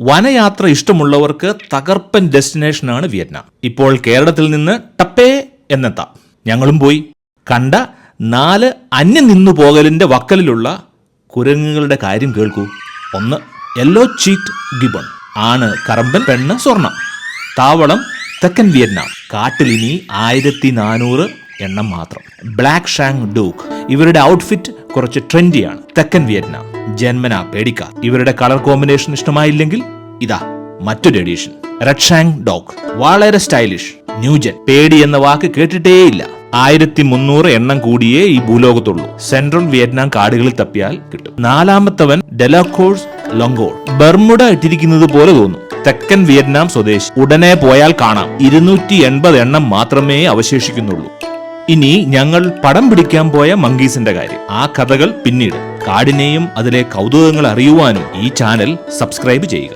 വനയാത്ര ഇഷ്ടമുള്ളവർക്ക് തകർപ്പൻ ഡെസ്റ്റിനേഷനാണ് വിയറ്റ്നാം. ഇപ്പോൾ കേരളത്തിൽ നിന്ന് ടപ്പേ എന്നെത്താം. ഞങ്ങളും പോയി. കണ്ട 4 അന്യം നിന്നു പോകലിന്റെ വക്കലിലുള്ള കുരങ്ങുകളുടെ കാര്യം കേൾക്കൂ. 1 യെല്ലോ ചീക്ഡ് ഗിബൺ, ആണ് കറമ്പൻ, പെണ്ണ് സ്വർണം. താവളം തെക്കൻ വിയറ്റ്നാം. കാട്ടിലിനി 1400 എണ്ണം മാത്രം. ബ്ലാക്ക് ഷാങ് ഡൂക്ക്, ഇവരുടെ ഔട്ട്ഫിറ്റ് കുറച്ച് ട്രെൻഡിയാണ്. തെക്കൻ വിയറ്റ്നാം. ജന്മന പേടിക്ക. ഇവരുടെ കളർ കോമ്പിനേഷൻ ഇഷ്ടമായില്ലെങ്കിൽ ഇതാ മറ്റൊരു എഡിഷൻ. റെഡ് ഷാങ് ഡോഗ്, വളരെ സ്റ്റൈലിഷ്. ന്യൂജൻ, പേടി എന്ന വാക്ക് കേട്ടിട്ടേയില്ല. 1300 എണ്ണം കൂടിയേ ഈ ഭൂലോകത്തുള്ളൂ. സെൻട്രൽ വിയറ്റ്നാം കാടുകളിൽ തപ്പിയാൽ കിട്ടും. 4മത്തവൻ ഡെലാക്കോഴ്സ് ലൊങ്കോൾ, ബർമുഡ ഇട്ടിരിക്കുന്നത് പോലെ തോന്നും. തെക്കൻ വിയറ്റ്നാം സ്വദേശി. ഉടനെ പോയാൽ കാണാം 280 എണ്ണം മാത്രമേ അവശേഷിക്കുന്നുള്ളൂ. ഇനി ഞങ്ങൾ പടം പിടിക്കാൻ പോയ മങ്കീസിന്റെ കാര്യം. ആ കഥകൾ പിന്നീട്. കാടിനെയും അതിലെ കൗതുകങ്ങൾ അറിയുവാനും ഈ ചാനൽ സബ്സ്ക്രൈബ് ചെയ്യുക.